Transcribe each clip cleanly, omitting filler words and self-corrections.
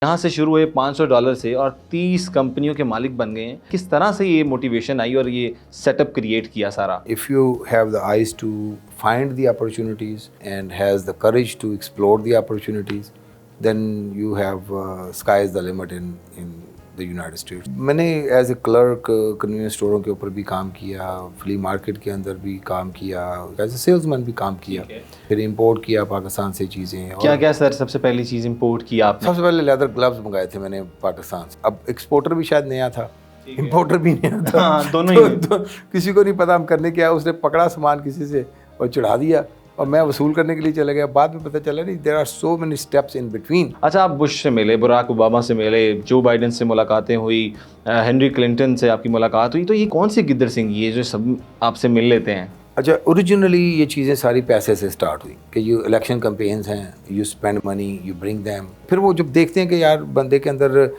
यहाँ से शुरू हुए $500 से और 30 कंपनियों के मालिक बन गए हैं। किस तरह से ये मोटिवेशन आई और ये सेटअप क्रिएट किया सारा? If you have the eyes to find the opportunities and has the courage to explore the opportunities, then you have sky is the limit in the United States. मैंने as a clerk convenience स्टोरों के ऊपर भी काम किया, flea market के अंदर भी काम किया, एज ए सेल्समैन भी काम किया, फिर इंपोर्ट किया पाकिस्तान से चीज़ें। क्या क्या सर सबसे पहली चीज़ इंपोर्ट की आपने? सबसे पहले लेदर ग्लव्स मंगाए थे मैंने पाकिस्तान से। अब एक्सपोर्टर भी शायद नया था, इंपोर्टर भी नया था। हाँ, दोनों ही तो किसी को नहीं पता हम करने क्या, उसने पकड़ा सामान किसी से और चढ़ा दिया और मैं वसूल करने के लिए चला गया। बाद में पता चला नहीं, there are so many steps in between. अच्छा, आप बुश से मिले, बराक ओबामा से मिले, जो बाइडन से मुलाकातें हुई, हेनरी क्लिंटन से आपकी मुलाकात हुई, तो ये कौन सी गिद्दर सिंह ये जो सब आपसे मिल लेते हैं? अच्छा, ओरिजिनली ये चीज़ें सारी पैसे से स्टार्ट हुई कि ये इलेक्शन कैंपेन्स हैं, you spend money, you bring them. फिर वो जब देखते हैं कि यार बंदे के अंदर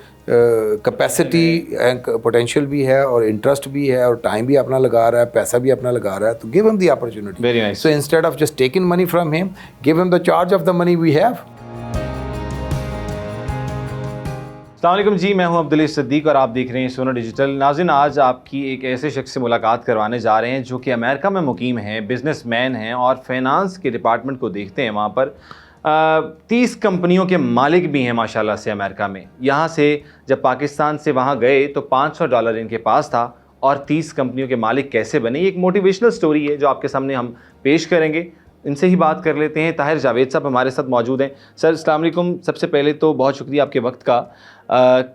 कैपेसिटी एंड पोटेंशियल भी है और इंटरेस्ट भी है और टाइम भी अपना लगा रहा है, पैसा भी अपना लगा रहा है, तो give him the opportunity. Very nice. So instead of just taking money from him, give him the charge of the money we have. अस्सलामुअलैकुम जी, मैं हूं अब्दुल सिद्दीक और आप देख रहे हैं सोना डिजिटल। नाज़रीन, आज आपकी एक ऐसे शख्स से मुलाकात करवाने जा रहे हैं जो कि अमेरिका में मुकीम हैं, बिजनेसमैन हैं और फाइनेंस के डिपार्टमेंट को देखते हैं। वहाँ पर 30 कंपनियों के मालिक भी हैं माशाल्लाह से अमेरिका में। यहाँ से जब पाकिस्तान से वहाँ गए तो $500 इनके पास था और 30 कंपनियों के मालिक कैसे बने, ये एक मोटिवेशनल स्टोरी है जो आपके सामने हम पेश करेंगे। इनसे ही बात कर लेते हैं। ताहिर जावेद साहब हमारे साथ मौजूद हैं। सर अस्सलाम वालेकुम, सबसे पहले तो बहुत शुक्रिया आपके वक्त का।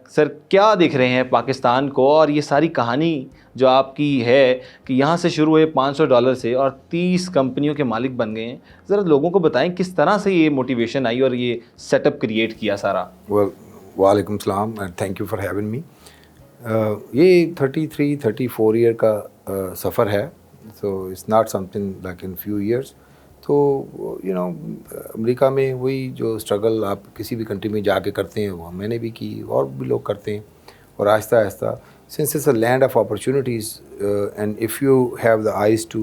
सर, क्या देख रहे हैं पाकिस्तान को और ये सारी कहानी जो आपकी है कि यहाँ से शुरू हुए $500 से और 30 कंपनियों के मालिक बन गए हैं, ज़रा लोगों को बताएं किस तरह से ये मोटिवेशन आई और ये सेटअप क्रिएट किया सारा? वालेकुम सलाम and thank you for having me. ये 34 ईयर का सफ़र है, so it's not something like in few years. तो यू नो अमेरिका में वही जो स्ट्रगल आप किसी भी कंट्री में जाके करते हैं वो मैंने भी की और भी लोग करते हैं। और आहिस्ता आहिस्ता, since it's a land of opportunities and if you have the eyes to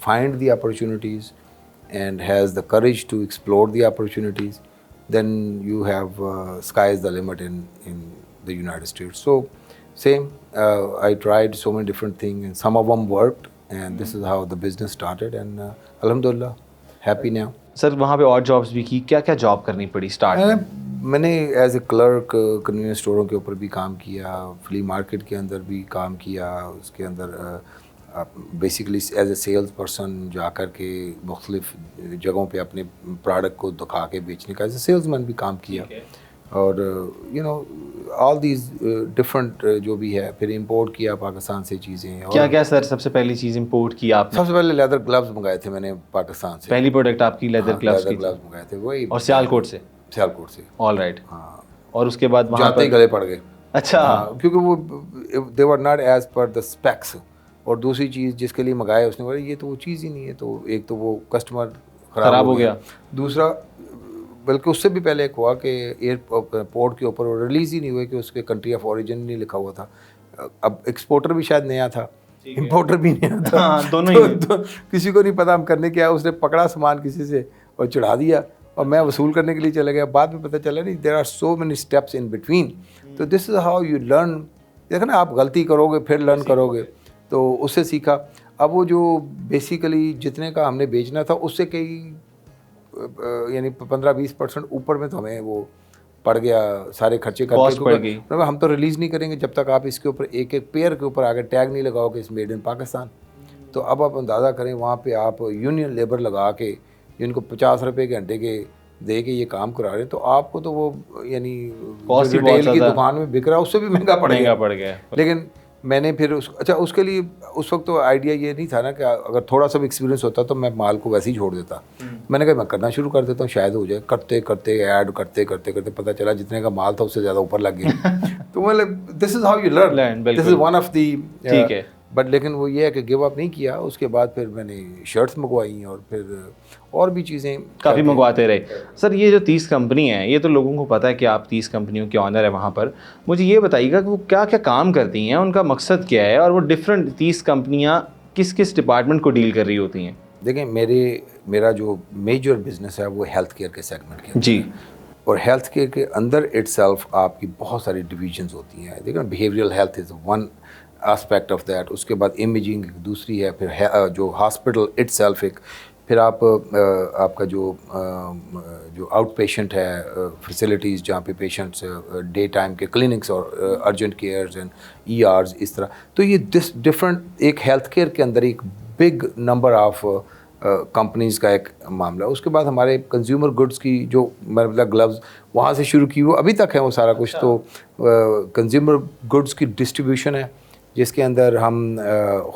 find the opportunities and has the courage to explore the opportunities, then you have sky is the limit in the United States. So same, I tried so many different things and some of them worked and this is how the business started and alhamdulillah happy now. Sir, वहाँ पे और jobs भी की, क्या क्या job करनी पड़ी start में? मैंने एज ए क्लर्क कन्वीनियंस स्टोरों के ऊपर भी काम किया, फ्ली मार्केट के अंदर भी काम किया, उसके अंदर basically as a sales person जा कर के मुख्तलिफ जगहों पे अपने प्रोडक्ट को दिखा के बेचने का एज ए सेल्समैन भी काम किया। और you know all these different जो भी है, फिर इंपोर्ट किया पाकिस्तान से चीज़ें। क्या क्या सर सबसे पहली चीज़ इंपोर्ट की आपने? सबसे पहले लेदर ग्लव्स मंगाए थे मैंने पाकिस्तान से। पहली प्रोडक्ट आपकी लेदर ग्लव्स की? ग्लव्स मंगाए थे वही, और सियालकोट से? सियालकोट से। All right. हाँ, और उसके बाद वहाँ जाते ही गले पड़ गए। अच्छा। क्योंकि वो they were not as per the specs. और दूसरी चीज़ जिसके लिए मंगाया उसने बोला ये तो वो चीज़ ही नहीं है। तो एक तो वो कस्टमर ख़राब हो गया, दूसरा बल्कि उससे भी पहले एक हुआ कि एयरपोर्ट के ऊपर रिलीज़ ही नहीं हुए कि उसके कंट्री ऑफ ओरिजिन नहीं लिखा हुआ था। अब एक्सपोर्टर भी शायद नया था, इंपोर्टर भी नया था। हाँ, दोनों ही। तो किसी को नहीं पता हम करने क्या, उसने पकड़ा सामान किसी से और चढ़ा दिया और मैं वसूल करने के लिए चला गया। बाद में पता चला नहीं, there are so many steps in between. तो this is how you learn. देखो ना, आप गलती करोगे फिर लर्न करोगे, तो उससे सीखा। अब वो जो बेसिकली जितने का हमने बेचना था उससे कई यानी 15-20% ऊपर में तो हमें वो पड़ गया, सारे खर्चे करके। हम तो रिलीज़ नहीं करेंगे जब तक आप इसके ऊपर एक एक पेयर के ऊपर आगे टैग नहीं लगाओगे इस मेड इन पाकिस्तान। तो अब आप अंदाज़ा करें, वहाँ पे आप यूनियन लेबर लगा के जिनको 50 रुपये घंटे के दे के ये काम करा रहे हैं, तो आपको तो वो यानी रिटेल की दुकान में बिक रहा है उससे भी महंगा पड़ गया। लेकिन मैंने फिर उसके लिए उस वक्त तो आइडिया ये नहीं था ना कि अगर थोड़ा सा भी एक्सपीरियंस होता तो मैं माल को वैसे ही छोड़ देता। मैंने कहा मैं करना शुरू कर देता हूँ, शायद हो जाए। करते करते ऐड करते करते करते पता चला जितने का माल था उससे ज़्यादा ऊपर लग गया। तो मतलब this is how you learn, this is one of the. ठीक है, बट लेकिन वो ये है कि गिव अप नहीं किया। उसके बाद फिर मैंने शर्ट्स मंगवाई और फिर और भी चीज़ें काफ़ी मंगवाते रहे। सर, ये जो 30 कंपनी हैं, ये तो लोगों को पता है कि आप 30 कंपनियों के ऑनर हैं वहाँ पर। मुझे ये बताइएगा कि वो क्या क्या काम करती हैं, उनका मकसद क्या है और वो डिफरेंट 30 कंपनियाँ किस किस डिपार्टमेंट को डील कर रही होती हैं? देखें, मेरा जो मेजर बिजनेस है वो हेल्थ केयर के सेगमेंट के जी। और हेल्थ केयर के अंदर इटसेल्फ आपकी बहुत सारी डिवीजन्स होती हैं। देखो ना, behavioural health is one aspect of that, उसके बाद इमेजिंग दूसरी है, फिर जो हॉस्पिटल इटसेल्फ एक, फिर आपका जो आउट पेशेंट है फैसिलिटीज़ जहाँ पे पेशेंट्स डे टाइम के क्लिनिक्स और अर्जेंट केयर्स एंड ईआरस, इस तरह। तो ये डिफरेंट एक हेल्थ केयर के अंदर एक बिग नंबर ऑफ कंपनीज़ का एक मामला। उसके बाद हमारे कंज्यूमर गुड्स की जो मतलब ग्लव्स वहाँ से शुरू की, वो अभी तक है वो सारा कुछ। तो कंज्यूमर गुड्स की डिस्ट्रीब्यूशन है, जिसके अंदर हम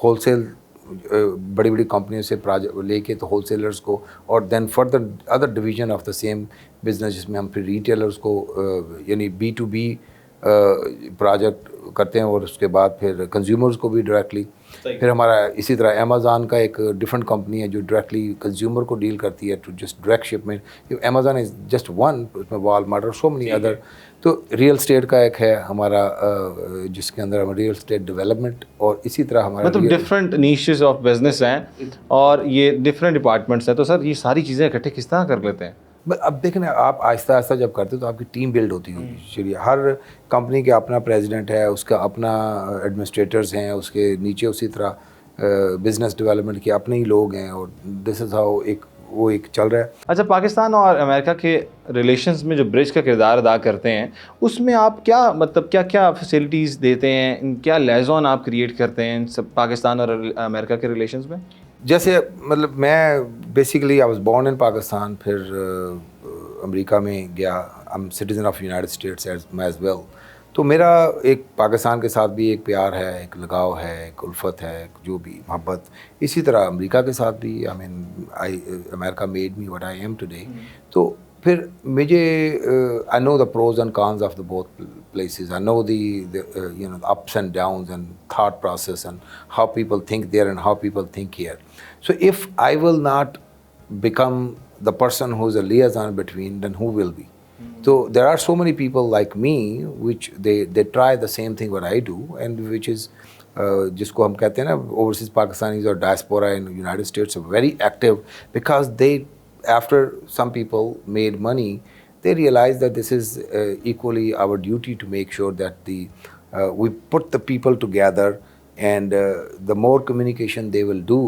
होलसेल बड़ी बड़ी कंपनियों से लेके तो होलसेलर्स को, और then further other division of the same business, जिसमें हम फिर रिटेलर्स को यानी B2B प्रोजेक्ट करते हैं, और उसके बाद फिर कंज्यूमर्स को भी डायरेक्टली। फिर हमारा इसी तरह अमेज़ॉन का एक डिफरेंट कंपनी है जो डायरेक्टली कंज्यूमर को डील करती है to just direct shipment. Amazon is just one, उसमें वॉलमार्ट और सो मेनी अदर। तो रियल स्टेट का एक है हमारा जिसके अंदर हम रियल स्टेट डेवलपमेंट, और इसी तरह हमारा मतलब डिफरेंट नीशेस ऑफ बिजनेस हैं और ये डिफरेंट डिपार्टमेंट्स हैं। तो सर ये सारी चीज़ें इकट्ठे किस तरह कर लेते हैं? अब देखें ना, आप आहिस्ता आहिस्ता जब करते हो तो आपकी टीम बिल्ड होती होगी। चलिए, हर कंपनी के अपना प्रेसिडेंट है, उसका अपना एडमिनिस्ट्रेटर्स हैं, उसके नीचे उसी तरह बिजनेस डेवलपमेंट के अपने ही लोग हैं, और दिस इज़ हाउ वो एक चल रहा है। अच्छा, पाकिस्तान और अमेरिका के रिलेशंस में जो ब्रिज का किरदार अदा करते हैं, उसमें आप क्या मतलब क्या क्या फैसिलिटीज़ देते हैं, क्या लेज़ॉन आप क्रिएट करते हैं सब पाकिस्तान और अमेरिका के रिलेशंस में? जैसे मतलब मैं basically I was born in Pakistan, फिर अमेरिका में गया। I am citizen of United States as well. तो मेरा एक पाकिस्तान के साथ भी एक प्यार है, एक लगाव है, एक उल्फत है, जो भी मोहब्बत। इसी तरह अमेरिका के साथ भी, I mean America made me what I am today. तो फिर मुझे I know the pros and cons of the both places. I know the ups and downs and thought process and how people think there and how people think here. So if I will not become the person who's a liaison between, then who will be? So there are so many people like me which they try the same thing what I do, and which is जिसको हम कहते हैं ना overseas Pakistanis or diaspora in United States are very active, because they, after some people made money, they realize that this is equally our duty to make sure that we put the people together, and the more communication they will do,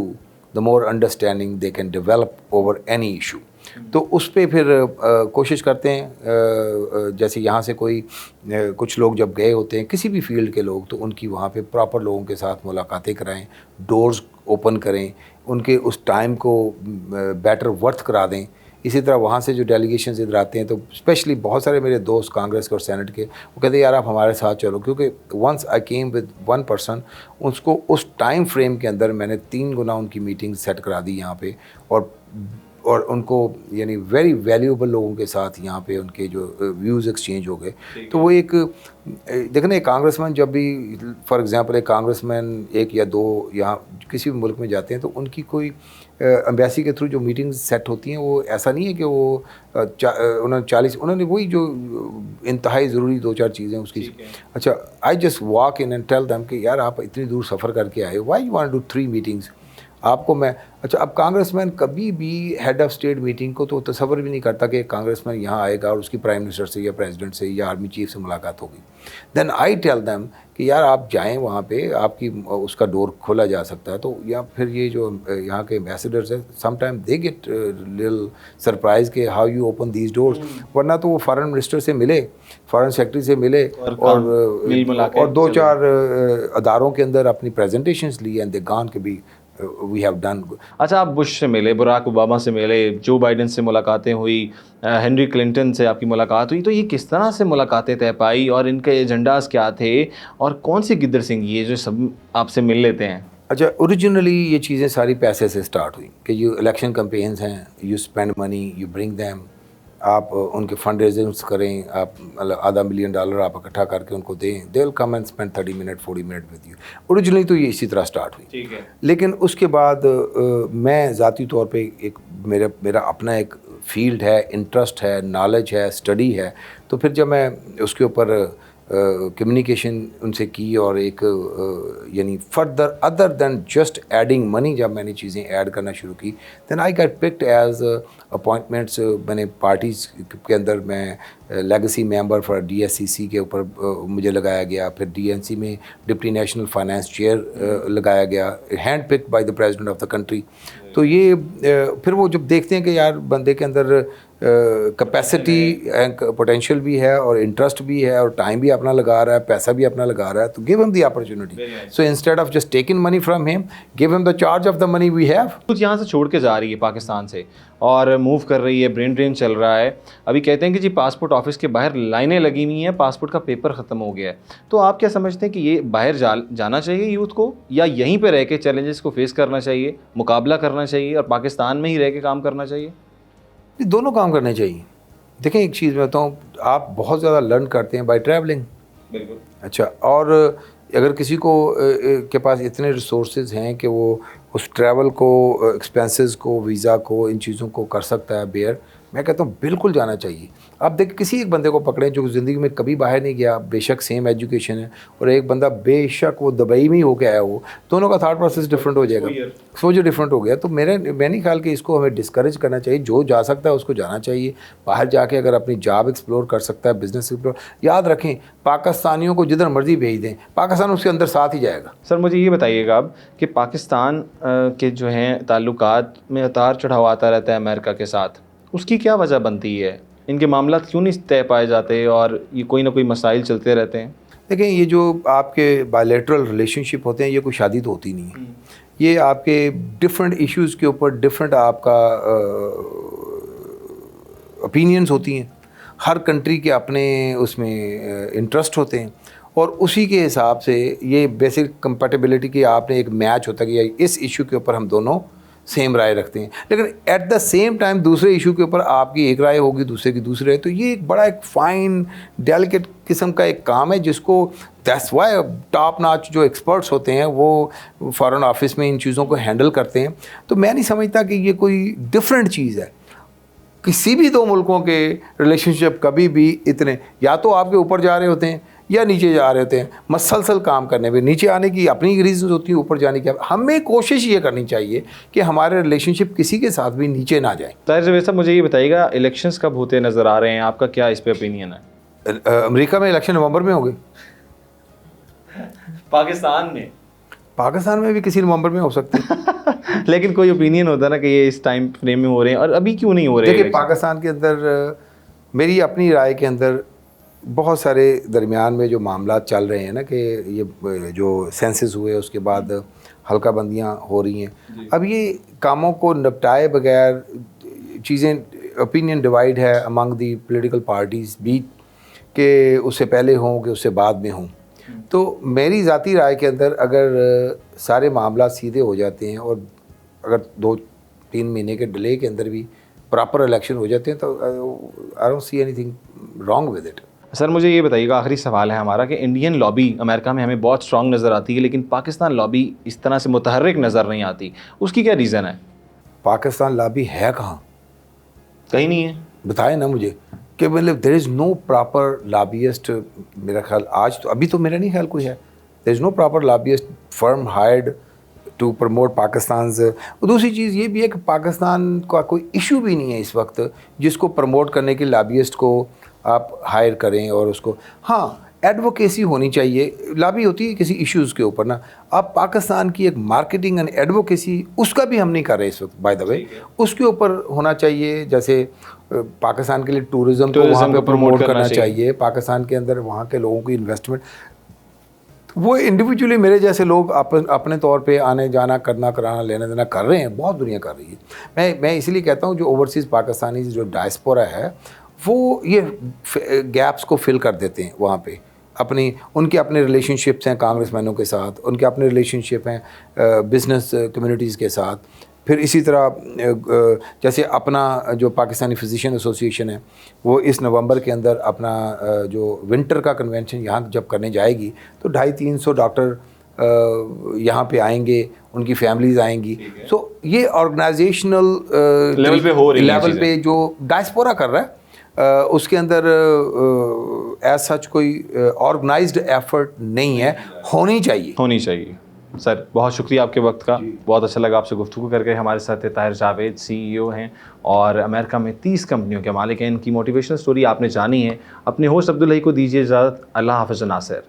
the more understanding they can develop over any issue. तो उस पर फिर कोशिश करते हैं। जैसे यहाँ से कोई कुछ लोग जब गए होते हैं किसी भी फील्ड के लोग, तो उनकी वहाँ पे प्रॉपर लोगों के साथ मुलाकातें कराएं, डोर्स ओपन करें, उनके उस टाइम को बेटर वर्थ करा दें। इसी तरह वहाँ से जो डेलीगेशन इधर आते हैं, तो स्पेशली बहुत सारे मेरे दोस्त कांग्रेस के और सेनेट के, वो कहते हैं यार आप हमारे साथ चलो, क्योंकि once I came with one person, उसको उस टाइम फ्रेम के अंदर मैंने 3 गुना उनकी मीटिंग सेट करा दी यहाँ पे, और उनको यानी वेरी वैल्यूएबल लोगों के साथ यहाँ पे उनके जो व्यूज़ एक्सचेंज हो गए। तो वो एक देखना, एक कांग्रेसमैन जब भी, फॉर एग्जांपल एक कांग्रेसमैन 1 या 2 यहाँ किसी भी मुल्क में जाते हैं, तो उनकी कोई एम्बेसी के थ्रू जो मीटिंग्स सेट होती हैं, वो ऐसा नहीं है कि वो उन्होंने वही जो इंतहाई ज़रूरी 2-4 चीज़ें उसकी। अच्छा, I just walk in and tell them कि यार आप इतनी दूर सफ़र करके आए, why you want to do 3 meetings आपको मैं। अच्छा, अब कांग्रेसमैन कभी भी हेड ऑफ स्टेट मीटिंग को तो तसव्वुर भी नहीं करता कि एक कांग्रेसमैन यहाँ आएगा और उसकी प्राइम मिनिस्टर से या प्रेसिडेंट से या आर्मी चीफ से मुलाकात होगी। देन आई टेल देम कि यार आप जाएं वहाँ पे, आपकी उसका डोर खोला जा सकता है। तो या फिर ये जो यहाँ के एम्बेसडर्स हैं, sometime they get little surprise के how you open these doors. वरना तो वो फॉरेन मिनिस्टर से मिले, फॉरेन सेक्रेटरी से मिले, और 2-4 अदारों के अंदर अपनी प्रेजेंटेशंस ली, एंड दे गॉन के भी we have done. अच्छा, आप बुश से मिले, बराक ओबामा से मिले, जो बाइडेन से मुलाकातें हुई, हेनरी क्लिंटन से आपकी मुलाकात हुई, तो ये किस तरह से मुलाकातें तय पाई और इनके एजेंडास क्या थे, और कौन सी गिद्दर सिंह ये जो सब आपसे मिल लेते हैं? अच्छा, ओरिजिनली ये चीज़ें सारी पैसे से स्टार्ट हुई कि ये इलेक्शन कैंपेन्स हैं, you spend money, you bring them, आप उनके फंड रेजिंग्स करें, आप मतलब $500 million आप इकट्ठा करके उनको दें, they will come and spend 30 minute 40 minute with you. Originally तो ये इसी तरह स्टार्ट हुई, ठीक है। लेकिन उसके बाद मैं ज़ाती तौर पे एक मेरा अपना एक फील्ड है, इंटरेस्ट है, नॉलेज है, स्टडी है। तो फिर जब मैं उसके ऊपर कम्युनिकेशन उनसे की और एक यानी further other than just adding money जब मैंने चीज़ें ऐड करना शुरू की then I get picked as appointments. मैंने पार्टीज़ के अंदर मैं लेगेसी मेंबर फॉर DSCC के ऊपर मुझे लगाया गया, फिर DNC में डिप्टी नेशनल फाइनेंस चेयर लगाया गया, hand picked by the president of the country. तो ये फिर वो जब देखते हैं कि यार बंदे के अंदर कैपेसिटी पोटेंशियल भी है और इंटरेस्ट भी है और टाइम भी अपना लगा रहा है, पैसा भी अपना लगा रहा है, तो give him the opportunity. So instead of just taking money from him, give him the charge of the money we have. कुछ यहाँ से छोड़ के जा रही है पाकिस्तान से और मूव कर रही है, ब्रेन ड्रेन चल रहा है। अभी कहते हैं कि जी पासपोर्ट ऑफिस के बाहर लाइनें लगी हुई हैं, पासपोर्ट का पेपर ख़त्म हो गया है। तो आप क्या समझते हैं कि ये बाहर जाना चाहिए यूथ को, या यहीं पे रह के चैलेंजेस को फेस करना चाहिए, मुकाबला करना चाहिए और पाकिस्तान में ही रह के काम करना चाहिए? दोनों काम करने चाहिए। देखें एक चीज़ मैं बताऊँ, आप बहुत ज़्यादा लर्न करते हैं बाय ट्रैवलिंग। बिल्कुल। अच्छा, और अगर किसी को के पास इतने रिसोर्सेज हैं कि वो उस ट्रैवल को, एक्सपेंसेस को, वीज़ा को, इन चीज़ों को कर सकता है बेयर, मैं कहता हूँ बिल्कुल जाना चाहिए। आप देख किसी एक बंदे को पकड़ें जो ज़िंदगी में कभी बाहर नहीं गया, बेशक सेम एजुकेशन है, और एक बंदा बेशक वो दुबई में ही होके आया हो, दोनों का थॉट प्रोसेस डिफरेंट हो जाएगा, सोच डिफरेंट हो गया। तो मैं नहीं ख्याल कि इसको हमें डिस्करेज करना चाहिए। जो जा सकता है उसको जाना चाहिए, बाहर जाके अगर अपनी जॉब एक्सप्लोर कर सकता है, बिजनेस एक्सप्लोर। याद रखें, पाकिस्तानियों को जिधर मर्जी भेज दें, पाकिस्तान उसके अंदर साथ ही जाएगा। सर मुझे ये बताइएगा अब कि पाकिस्तान के जो हैं ताल्लुकात में उतार चढ़ाव आता रहता है अमेरिका के साथ, उसकी क्या वजह बनती है? इनके मामला क्यों नहीं तय पाए जाते और ये कोई ना कोई मसाइल चलते रहते हैं? देखें, ये जो आपके बायलैटरल रिलेशनशिप होते हैं, ये कोई शादी तो होती नहीं है। ये आपके डिफरेंट इश्यूज़ के ऊपर डिफरेंट आपका ओपिनियंस होती हैं। हर कंट्री के अपने उसमें इंटरेस्ट होते हैं और उसी के हिसाब से ये बेसिक कंपैटिबिलिटी की आपने एक मैच होता है कि इस इशू के ऊपर हम दोनों सेम राय रखते हैं, लेकिन एट द सेम टाइम दूसरे इशू के ऊपर आपकी एक राय होगी, दूसरे की दूसरी राय। तो ये एक बड़ा एक फ़ाइन डेलिकेट किस्म का एक काम है जिसको दैट्स वाई टॉप नॉच जो एक्सपर्ट्स होते हैं वो फॉरेन ऑफिस में इन चीज़ों को हैंडल करते हैं। तो मैं नहीं समझता कि ये कोई डिफरेंट चीज़ है। किसी भी दो मुल्कों के रिलेशनशिप कभी भी इतने या तो आपके ऊपर जा रहे होते हैं या नीचे जा रहे होते हैं। मसलसल काम करने में नीचे आने की अपनी रीज़न होती है, ऊपर जाने की हमें कोशिश ये करनी चाहिए कि हमारे रिलेशनशिप किसी के साथ भी नीचे ना जाए। ताहिर जवेद साहब, मुझे ये बताइएगा, इलेक्शंस कब होते नज़र आ रहे हैं, आपका क्या इस पे ओपिनियन है? अमेरिका में इलेक्शन नवंबर में होंगे। पाकिस्तान में भी किसी नवंबर में हो सकते हैं। लेकिन कोई ओपिनियन होता है ना कि ये इस टाइम फ्रेम में हो रहे हैं और अभी क्यों नहीं हो रहे? देखिए, पाकिस्तान के अंदर मेरी अपनी राय के अंदर बहुत सारे दरमियान में जो मामला चल रहे हैं ना कि ये जो सेंसस हुए उसके बाद हल्का बंदियाँ हो रही हैं, अब ये कामों को निपटाए बगैर चीज़ें, ओपिनियन डिवाइड है अमंग दी पॉलिटिकल पार्टीज़ भी कि उससे पहले हों कि उससे बाद में हों। तो मेरी ज़ाती राय के अंदर अगर सारे मामला सीधे हो जाते हैं और अगर 2-3 महीने के डिले के अंदर भी प्रॉपर इलेक्शन हो जाते हैं तो I don't see anything wrong with it. Sir मुझे ये बताइएगा, आखिरी सवाल है हमारा, कि इंडियन लॉबी अमेरिका में हमें बहुत स्ट्रॉन्ग नज़र आती है लेकिन पाकिस्तान लॉबी इस तरह से मुतहर्रिक नज़र नहीं आती, उसकी क्या रीज़न है? पाकिस्तान लॉबी है कहाँ? कहीं नहीं है। बताए ना मुझे कि मतलब देयर इज़ नो प्रॉपर लॉबियस्ट। मेरा ख्याल आज तो अभी तो मेरा नहीं ख्याल कोई है। There is no proper lobbyist firm hired to promote Pakistan. दूसरी चीज़ ये भी है कि पाकिस्तान का कोई इशू भी नहीं है इस वक्त जिसको प्रमोट करने के लॉबियस्ट को आप हायर करें और उसको, हाँ एडवोकेसी होनी चाहिए। लॉबी होती है किसी इश्यूज़ के ऊपर ना, अब पाकिस्तान की एक मार्केटिंग एंड एडवोकेसी उसका भी हम नहीं कर रहे इस वक्त, बाय द वे उसके ऊपर होना चाहिए। जैसे पाकिस्तान के लिए टूरिज़्म को वहाँ पे प्रमोट करना चाहिए, पाकिस्तान के अंदर वहाँ के लोगों की इन्वेस्टमेंट, वो इंडिविजुअली मेरे जैसे लोग अपने तौर पे आने जाना, करना, कराना, लेना देना कर रहे हैं, बहुत दुनिया कर रही है। मैं इसलिए कहता हूँ जो ओवरसीज़ पाकिस्तानी जो डायस्पोरा है वो ये गैप्स को फिल कर देते हैं वहाँ पे। उनके अपने रिलेशनशिप्स हैं कांग्रेसमैनों के साथ, उनके अपने रिलेशनशिप हैं बिज़नेस कम्युनिटीज़ के साथ। फिर इसी तरह जैसे अपना जो पाकिस्तानी फिजिशियन एसोसिएशन है वो इस नवंबर के अंदर अपना जो विंटर का कन्वेंशन यहाँ जब करने जाएगी तो 250-300 डॉक्टर यहाँ पे आएंगे, उनकी फैमिलीज़ आएंगी। सो ये ऑर्गेनाइजेशनल लेवल पे जो डायस्पोरा कर रहा है उसके अंदर एज सच कोई ऑर्गेनाइज्ड एफर्ट नहीं है, होनी चाहिए। सर बहुत शुक्रिया आपके वक्त का, बहुत अच्छा लगा आपसे गुफ्तगू करके। हमारे साथ ताहिर जावेद CEO हैं और अमेरिका में 30 कंपनियों के मालिक हैं। इनकी मोटिवेशनल स्टोरी आपने जानी है। अपने होस्ट अब्दुल हई को दीजिए इजाज़त। अल्लाह हाफ़िज़ नासिर।